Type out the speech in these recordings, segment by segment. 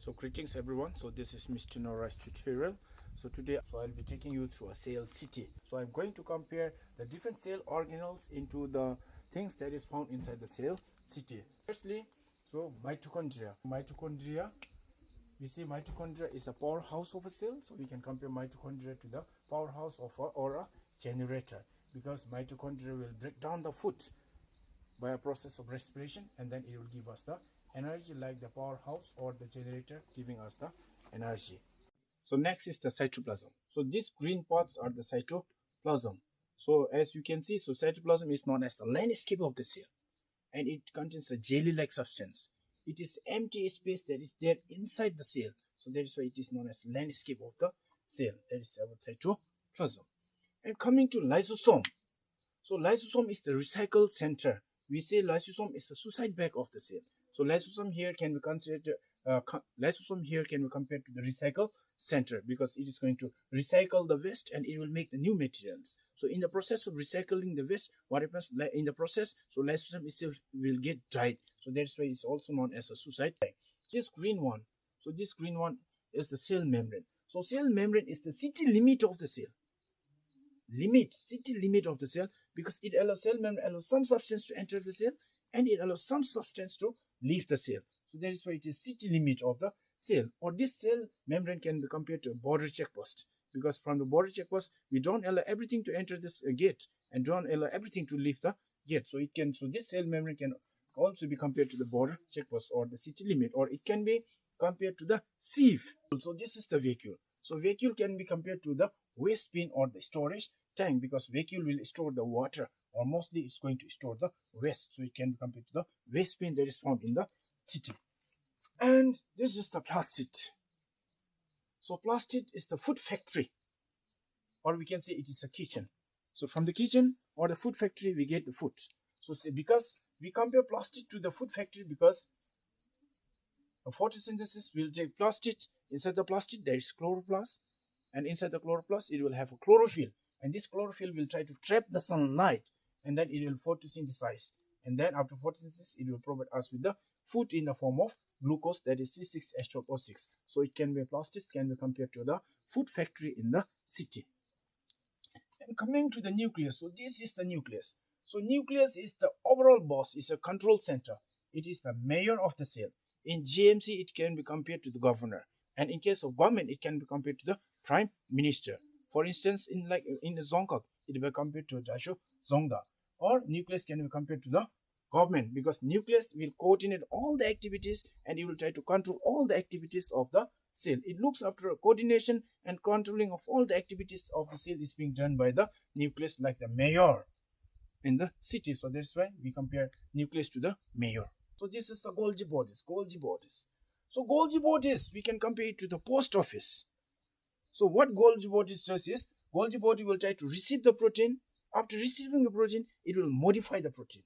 So greetings everyone. So this is Mr. Nora's tutorial. So today I'll be taking you through a cell city. So I'm going to compare the different cell organelles into the things that is found inside the cell city. Firstly, so mitochondria. We see mitochondria is a powerhouse of a cell. So we can compare mitochondria to the powerhouse of a generator, because mitochondria will break down the food by a process of respiration, and then it will give us the energy, like the powerhouse or the generator giving us the energy. So next is the cytoplasm. So these green parts are the cytoplasm. So as you can see, so cytoplasm is known as the landscape of the cell, and it contains a jelly-like substance. It is empty space that is there inside the cell. So that is why it is known as landscape of the cell. That is our cytoplasm. And coming to lysosome. So lysosome is the recycle center. We say lysosome is the suicide bag of the cell. So lysosome here can be considered compared to the recycle center, because it is going to recycle the waste and it will make the new materials. So in the process of recycling the waste, what happens in the process? So lysosome itself will get dried. So that's why it's also known as a suicide bag. This green one is the cell membrane. So cell membrane is the city limit of the cell. City limit of the cell, because it allows cell membrane allows some substance to enter the cell and it allows some substance to leave the cell. So that is why it is city limit of the cell. Or this cell membrane can be compared to a border check post, because from the border check post we don't allow everything to enter this gate and don't allow everything to leave the gate. So this cell membrane can also be compared to the border check post or the city limit, or it can be compared to the sieve. So this is the vacuole. So vacuole can be compared to the waste bin or the storage tank, because vacuole will store the water, or mostly it's going to store the waste. So it can be compared to the waste bin that is found in the city. And this is the plastid. So plastid is the food factory, or we can say it is a kitchen. So from the kitchen or the food factory we get the food. So because we compare plastid to the food factory, because photosynthesis will take plastid. Inside the plastid there is chloroplast, and inside the chloroplast it will have a chlorophyll, and this chlorophyll will try to trap the sunlight, and then it will photosynthesize, and then after photosynthesis it will provide us with the food in the form of glucose, that is C6H12O6. So it can be plastid, can be compared to the food factory in the city. And coming to the nucleus, so this is the nucleus. So nucleus is the overall boss, is a control center. It is the mayor of the cell. In GMC it can be compared to the governor, and in case of government it can be compared to the prime minister. For instance, in the Zongkak it will be compared to Jasho Zongda. Or nucleus can be compared to the government, because nucleus will coordinate all the activities and it will try to control all the activities of the cell. It looks after coordination and controlling of all the activities of the cell is being done by the nucleus, like the mayor in the city. So that's why we compare nucleus to the mayor. So this is the Golgi bodies. So Golgi bodies we can compare it to the post office. So what Golgi bodies does is, Golgi body will try to receive the protein. After receiving the protein, it will modify the protein.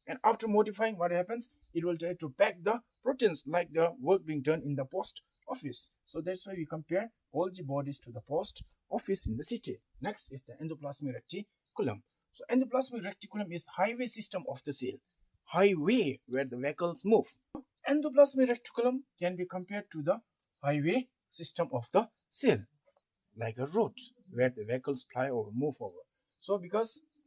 And after modifying, what happens? It will try to pack the proteins, like the work being done in the post office. So that's why we compare Golgi bodies to the post office in the city. Next is the endoplasmic reticulum. So endoplasmic reticulum is highway system of the cell. Highway where the vehicles move. Endoplasmic reticulum can be compared to the highway system of the cell, like a road where the vehicles fly over, move over. So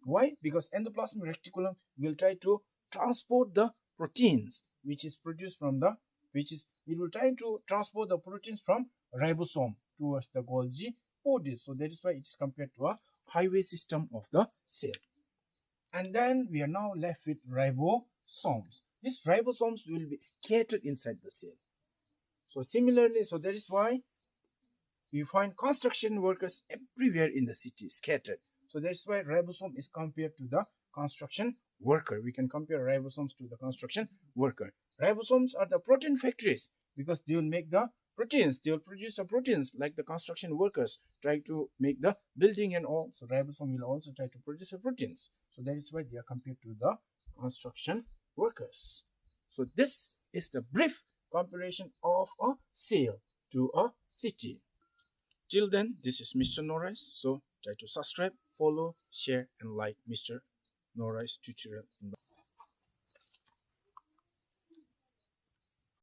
why? Because endoplasmic reticulum will try to transport the proteins which is produced from it will try to transport the proteins from ribosome towards the Golgi bodies. So that is why it is compared to a highway system of the cell. And then we are now left with ribosomes. These ribosomes will be scattered inside the cell. So similarly, so that is why we find construction workers everywhere in the city, scattered. So that's why ribosome is compared to the construction worker. We can compare ribosomes to the construction worker. Ribosomes are the protein factories, because they will make the proteins. They will produce the proteins, like the construction workers try to make the building and all. So ribosome will also try to produce the proteins. So that is why they are compared to the construction workers. So this is the brief comparison of a cell to a city. Till then, this is Mr. Norais. So try to subscribe, follow, share and like Mr. Norais tutorial.